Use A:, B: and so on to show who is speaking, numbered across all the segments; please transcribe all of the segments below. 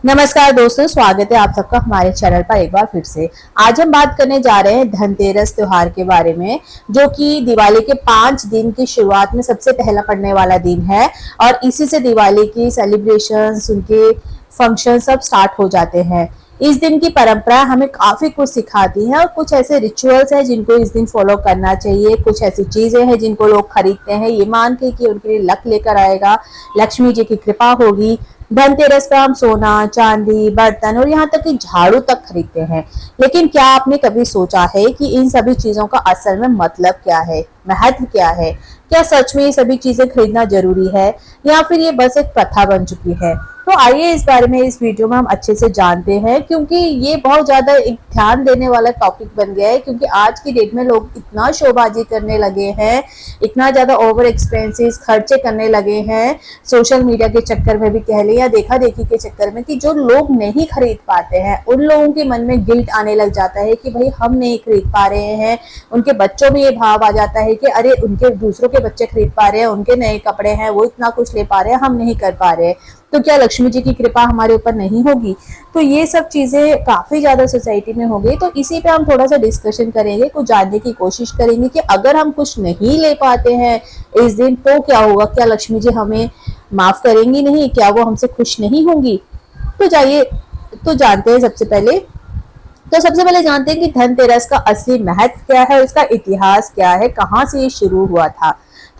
A: नमस्कार दोस्तों, स्वागत है आप सबका हमारे चैनल पर एक बार फिर से। आज हम बात करने जा रहे हैं धनतेरस त्योहार के बारे में, जो कि दिवाली के 5 दिन की शुरुआत में सबसे पहला पड़ने वाला दिन है और इसी से दिवाली की सेलिब्रेशंस, उनके फंक्शन सब स्टार्ट हो जाते हैं। इस दिन की परंपरा हमें काफी कुछ सिखाती है और कुछ ऐसे रिचुअल्स हैं जिनको इस दिन फॉलो करना चाहिए। कुछ ऐसी चीजें हैं जिनको लोग खरीदते हैं ये मान के कि उनके लिए लक लेकर आएगा, लक्ष्मी जी की कृपा होगी। धनतेरस पे हम सोना, चांदी, बर्तन और यहाँ तक कि झाड़ू तक खरीदते हैं। लेकिन क्या आपने कभी सोचा है कि इन सभी चीजों का असल में मतलब क्या है, महत्व क्या है? क्या सच में ये सभी चीजें खरीदना जरूरी है या फिर ये बस एक प्रथा बन चुकी है? तो आइए इस बारे में इस वीडियो में हम अच्छे से जानते हैं, क्योंकि ये बहुत ज्यादा एक ध्यान देने वाला टॉपिक बन गया है। क्योंकि आज की डेट में लोग इतना शोबाजी करने लगे हैं, इतना ज्यादा ओवर एक्सपेंसेस खर्चे करने लगे हैं सोशल मीडिया के चक्कर में भी कह लें या देखा देखी के चक्कर में, कि जो लोग नहीं खरीद पाते हैं उन लोगों के मन में गिल्ट आने लग जाता है कि भाई हम नहीं खरीद पा रहे हैं। उनके बच्चों में ये भाव आ जाता है कि अरे उनके दूसरों के बच्चे खरीद पा रहे हैं, उनके नए कपड़े हैं, वो इतना कुछ ले पा रहे हैं, हम नहीं कर पा रहे हैं, तो क्या लक्ष्मी जी की कृपा हमारे ऊपर नहीं होगी? तो ये सब चीजें काफी ज्यादा सोसाइटी में हो गई। तो इसी पे हम थोड़ा सा डिस्कशन करेंगे, कुछ जानने की कोशिश करेंगे कि अगर हम कुछ नहीं ले पाते हैं इस दिन तो क्या होगा, क्या लक्ष्मी जी हमें माफ करेंगी नहीं, क्या वो हमसे खुश नहीं होंगी? तो जाइए तो जानते हैं सबसे पहले जानते हैं कि धनतेरस का असली महत्व क्या है, इसका इतिहास क्या है, कहाँ से ये शुरू हुआ था।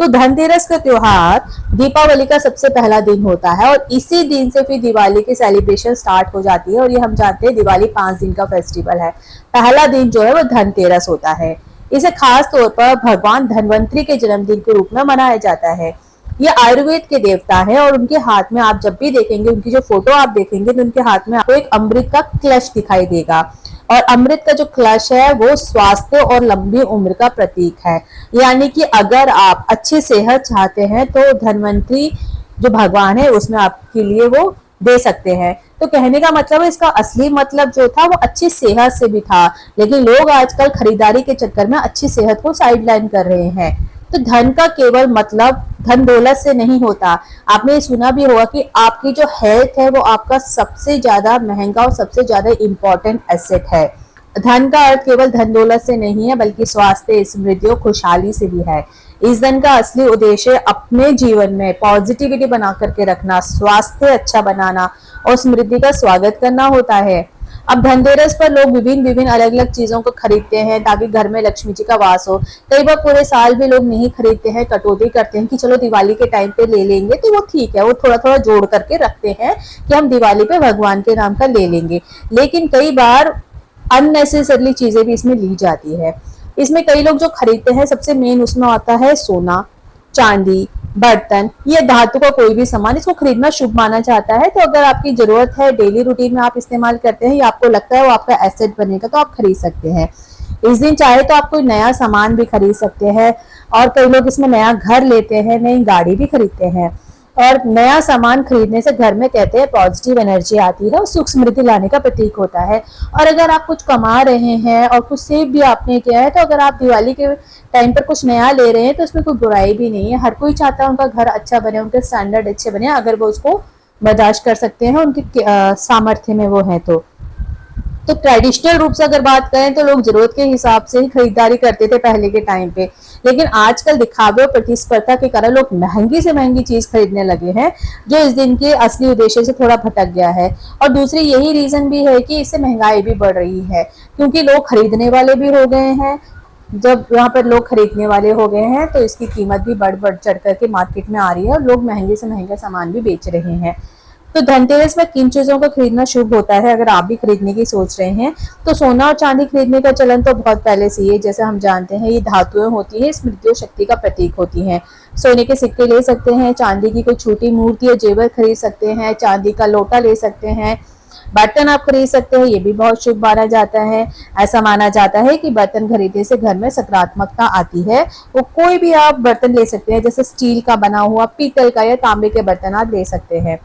A: तो धनतेरस का त्योहार दीपावली का सबसे पहला दिन होता है और इसी दिन से फिर दिवाली की सेलिब्रेशन स्टार्ट हो जाती है। और ये हम जानते हैं दिवाली 5 दिन का फेस्टिवल है। पहला दिन जो है वो धनतेरस होता है। इसे खास तौर पर भगवान धनवंतरी के जन्मदिन के रूप में मनाया जाता है। ये आयुर्वेद के देवता है और उनके हाथ में आप जब भी देखेंगे, उनकी जो फोटो आप देखेंगे तो उनके हाथ में आपको एक अमृत का कलश दिखाई देगा। और अमृत का जो कलश है वो स्वास्थ्य और लंबी उम्र का प्रतीक है। यानी कि अगर आप अच्छी सेहत चाहते हैं तो धनवंतरी जो भगवान है उसमें आपके लिए वो दे सकते हैं। तो कहने का मतलब है, इसका असली मतलब जो था वो अच्छी सेहत से भी था, लेकिन लोग आजकल खरीदारी के चक्कर में अच्छी सेहत को साइडलाइन कर रहे हैं। तो धन का केवल मतलब धन दौलत से नहीं होता। आपने सुना भी होगा कि आपकी जो हेल्थ है वो आपका सबसे ज्यादा महंगा और सबसे ज्यादा इंपॉर्टेंट एसेट है। धन का अर्थ केवल धन दौलत से नहीं है, बल्कि स्वास्थ्य, समृद्धि और खुशहाली से भी है। इस दिन का असली उद्देश्य अपने जीवन में पॉजिटिविटी बना करके रखना, स्वास्थ्य अच्छा बनाना और समृद्धि का स्वागत करना होता है। अब धनतेरस पर लोग विभिन्न अलग अलग चीजों को खरीदते हैं ताकि घर में लक्ष्मी जी का वास हो। कई बार पूरे साल भी लोग नहीं खरीदते हैं, कटौती करते हैं कि चलो दिवाली के टाइम पे ले लेंगे, तो वो ठीक है, वो थोड़ा थोड़ा जोड़ करके रखते हैं कि हम दिवाली पे भगवान के नाम का ले लेंगे। लेकिन कई बार अननेसेसरली चीजें भी इसमें ली जाती है। इसमें कई लोग जो खरीदते हैं, सबसे मेन उसमें आता है सोना, चांदी, बर्तन, ये धातु का कोई भी सामान, इसको खरीदना शुभ माना जाता है। तो अगर आपकी जरूरत है, डेली रूटीन में आप इस्तेमाल करते हैं या आपको लगता है वो आपका एसेट बनेगा, तो आप खरीद सकते हैं। इस दिन चाहे तो आप कोई नया सामान भी खरीद सकते हैं और कई लोग इसमें नया घर लेते हैं, नई गाड़ी भी खरीदते हैं। और नया सामान खरीदने से घर में कहते हैं पॉजिटिव एनर्जी आती है और सुख समृद्धि लाने का प्रतीक होता है। और अगर आप कुछ कमा रहे हैं और कुछ सेव भी आपने किया है, तो अगर आप दिवाली के टाइम पर कुछ नया ले रहे हैं तो उसमें कोई बुराई भी नहीं है। हर कोई चाहता है उनका घर अच्छा बने, उनके स्टैंडर्ड अच्छे बने, अगर वो उसको बर्दाश्त कर सकते हैं, उनके सामर्थ्य में वो है तो ट्रेडिशनल रूप से अगर बात करें तो लोग जरूरत के हिसाब से ही खरीदारी करते थे पहले के टाइम पे। लेकिन आजकल दिखावे और प्रतिस्पर्धा के कारण लोग महंगी से महंगी चीज खरीदने लगे हैं, जो इस दिन के असली उद्देश्य से थोड़ा भटक गया है। और दूसरी यही रीजन भी है कि इससे महंगाई भी बढ़ रही है, क्योंकि लोग खरीदने वाले भी हो गए हैं। जब यहाँ पर लोग खरीदने वाले हो गए हैं तो इसकी कीमत भी बढ़ चढ़ करके मार्केट में आ रही है और लोग महंगे से महंगा सामान भी बेच रहे हैं। तो धनतेरस में किन चीजों को खरीदना शुभ होता है, अगर आप भी खरीदने की सोच रहे हैं तो सोना और चांदी खरीदने का चलन तो बहुत पहले से ही है। जैसे हम जानते हैं ये धातुएं होती है, स्मृति और शक्ति का प्रतीक होती हैं। सोने के सिक्के ले सकते हैं, चांदी की कोई छोटी मूर्ति या जेवर खरीद सकते हैं, चांदी का लोटा ले सकते हैं, बर्तन आप खरीद सकते हैं, ये भी बहुत शुभ माना जाता है। ऐसा माना जाता है कि बर्तन खरीदने से घर में सकारात्मकता आती है। वो कोई भी आप बर्तन ले सकते हैं, जैसे स्टील का बना हुआ, पीतल का या तांबे के बर्तन आप ले सकते हैं।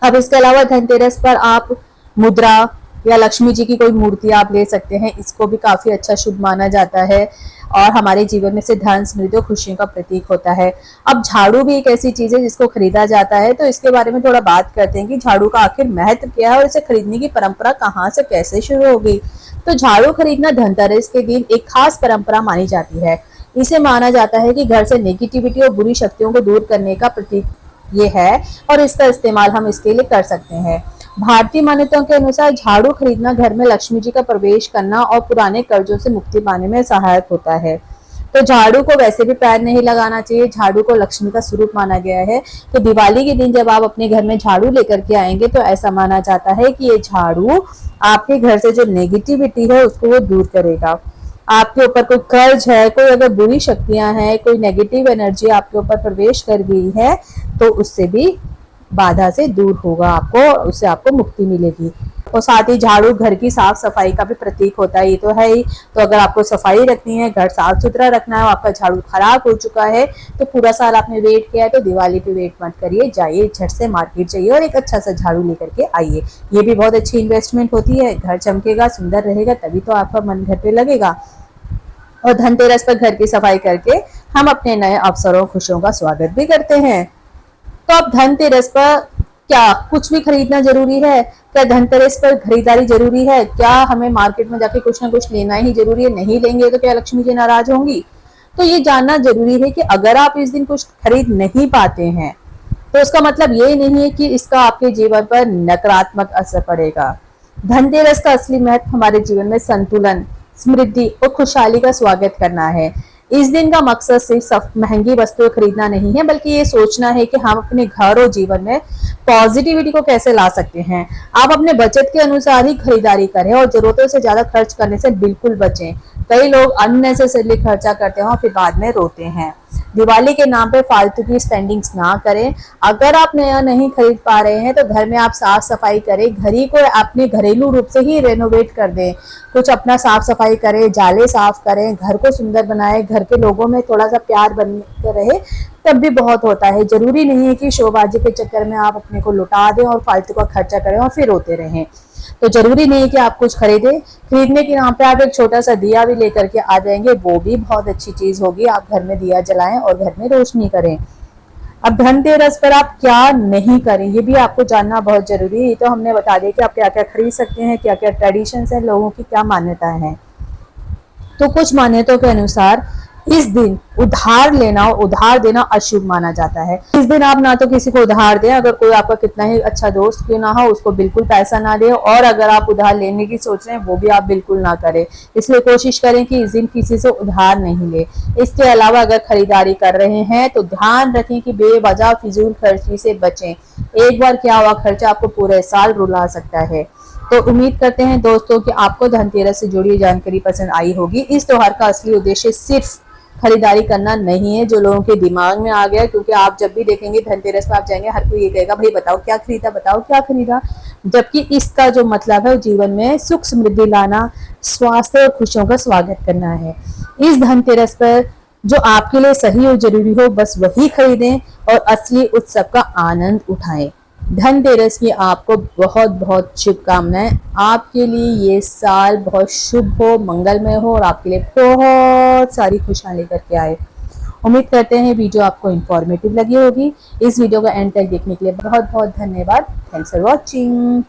A: अब इसके अलावा धनतेरस पर आप मुद्रा या लक्ष्मी जी की कोई मूर्ति आप ले सकते हैं, इसको भी काफी अच्छा शुभ माना जाता है। और हमारे जीवन में से धन, समृद्धि और खुशियों का प्रतीक होता है। अब झाड़ू भी एक ऐसी चीज है जिसको खरीदा जाता है, तो इसके बारे में थोड़ा बात करते हैं कि झाड़ू का आखिर महत्व क्या है और इसे खरीदने की परंपरा कहाँ से कैसे शुरू हो गई। तो झाड़ू खरीदना धनतेरस के दिन एक खास परंपरा मानी जाती है। इसे माना जाता है कि घर से नेगेटिविटी और बुरी शक्तियों को दूर करने का प्रतीक ये है, और इसका इस्तेमाल हम इसके लिए कर सकते हैं। भारतीय मान्यताओं के अनुसार झाड़ू खरीदना घर में लक्ष्मी जी का प्रवेश करना और पुराने कर्जों से मुक्ति पाने में सहायक होता है। तो झाड़ू को वैसे भी पैर नहीं लगाना चाहिए, झाड़ू को लक्ष्मी का स्वरूप माना गया है। तो दिवाली के दिन जब आप अपने घर में झाड़ू लेकर के आएंगे तो ऐसा माना जाता है कि ये झाड़ू आपके घर से जो नेगेटिविटी है उसको वो दूर करेगा। आपके ऊपर कोई कर्ज है, कोई अगर बुरी शक्तियां हैं, कोई नेगेटिव एनर्जी आपके ऊपर प्रवेश कर गई है तो उससे भी बाधा से दूर होगा, आपको उससे आपको मुक्ति मिलेगी। और साथ ही झाड़ू घर की साफ सफाई का भी प्रतीक होता है, ये तो है ही। तो अगर आपको सफाई रखनी है, घर साफ सुथरा रखना है, आपका झाड़ू खराब हो चुका है तो पूरा साल आपने वेट किया है तो दिवाली पे वेट मत करिए, जाइए झट से मार्केट जाइए और एक अच्छा सा झाड़ू लेकर के आइए। ये भी बहुत अच्छी इन्वेस्टमेंट होती है, घर चमकेगा, सुंदर रहेगा, तभी तो आपका मन घर पे लगेगा। और धनतेरस पर घर की सफाई करके हम अपने नए अवसरों खुशियों का स्वागत भी करते हैं। तो अब धनतेरस पर क्या कुछ भी खरीदना जरूरी है? क्या धनतेरस पर खरीदारी जरूरी है? क्या हमें मार्केट में जाके कुछ ना कुछ लेना ही जरूरी है? नहीं लेंगे तो क्या लक्ष्मी जी नाराज होंगी? तो ये जानना जरूरी है कि अगर आप इस दिन कुछ खरीद नहीं पाते हैं तो उसका मतलब ये नहीं है कि इसका आपके जीवन पर नकारात्मक असर पड़ेगा। धनतेरस का असली महत्व हमारे जीवन में संतुलन, समृद्धि और खुशहाली का स्वागत करना है। इस दिन का मकसद सिर्फ महंगी वस्तुएं खरीदना नहीं है, बल्कि ये सोचना है कि हम अपने घर और जीवन में पॉजिटिविटी को कैसे ला सकते हैं। आप अपने बचत के अनुसार ही खरीदारी करें और जरूरतों से ज्यादा खर्च करने से बिल्कुल बचें। कई लोग अननेसेसरली खर्चा करते हैं और फिर बाद में रोते हैं। दिवाली के नाम पे फालतू की स्पेंडिंग्स ना करें। अगर आप नया नहीं खरीद पा रहे हैं तो घर में आप साफ सफाई करें, घर ही को अपने घरेलू रूप से ही रेनोवेट कर दें। कुछ अपना साफ सफाई करें, जाले साफ करें, घर को सुंदर बनाएं, घर के लोगों में थोड़ा सा प्यार बन कर रहे, तब भी बहुत होता है। जरूरी नहीं है कि शोबाजी के चक्कर में आप अपने को लुटा दें और फालतू का खर्चा करें और फिर रोते रहें। तो जरूरी नहीं है कि आप कुछ खरीदें, खरीदने के नाम पे आप एक छोटा सा दिया भी लेकर के आ जाएंगे, वो भी बहुत अच्छी चीज होगी। आप घर में दिया जलाएं और घर में रोशनी करें। अब धनतेरस पर आप क्या नहीं करें ये भी आपको जानना बहुत जरूरी है। तो हमने बता दिया कि आप क्या क्या खरीद सकते हैं, क्या क्या ट्रेडिशंस हैं, लोगों की क्या मान्यताएं हैं। तो कुछ मान्यताओं के अनुसार इस दिन उधार लेना और उधार देना अशुभ माना जाता है। इस दिन आप ना तो किसी को उधार दें, अगर कोई आपका कितना ही अच्छा दोस्त क्यों ना हो उसको बिल्कुल पैसा ना दें, और अगर आप उधार लेने की सोच रहे हैं वो भी आप बिल्कुल ना करें। इसलिए कोशिश करें कि इस दिन किसी से उधार नहीं ले। इसके अलावा अगर खरीदारी कर रहे हैं तो ध्यान रखें कि बेवजह फिजूल खर्ची से बचें। एक बार किया हुआ खर्चा आपको पूरे साल रुला सकता है। तो उम्मीद करते हैं दोस्तों कि आपको धनतेरस से जुड़ी जानकारी पसंद आई होगी। इस त्योहार का असली उद्देश्य सिर्फ खरीदारी करना नहीं है, जो लोगों के दिमाग में आ गया, क्योंकि आप जब भी देखेंगे धनतेरस पे आप जाएंगे हर कोई ये कहेगा भाई बताओ क्या खरीदा, बताओ क्या खरीदा। जबकि इसका जो मतलब है वो जीवन में सुख समृद्धि लाना, स्वास्थ्य और खुशियों का स्वागत करना है। इस धनतेरस पर जो आपके लिए सही और जरूरी हो बस वही खरीदें और असली उत्सव का आनंद उठाएं। धनतेरस की आपको बहुत बहुत शुभकामनाएं। आपके लिए ये साल बहुत शुभ हो, मंगलमय हो और आपके लिए बहुत सारी खुशहाली करके आए। उम्मीद करते हैं वीडियो आपको इंफॉर्मेटिव लगी होगी। इस वीडियो का एंड तक देखने के लिए बहुत बहुत धन्यवाद। Thanks for watching.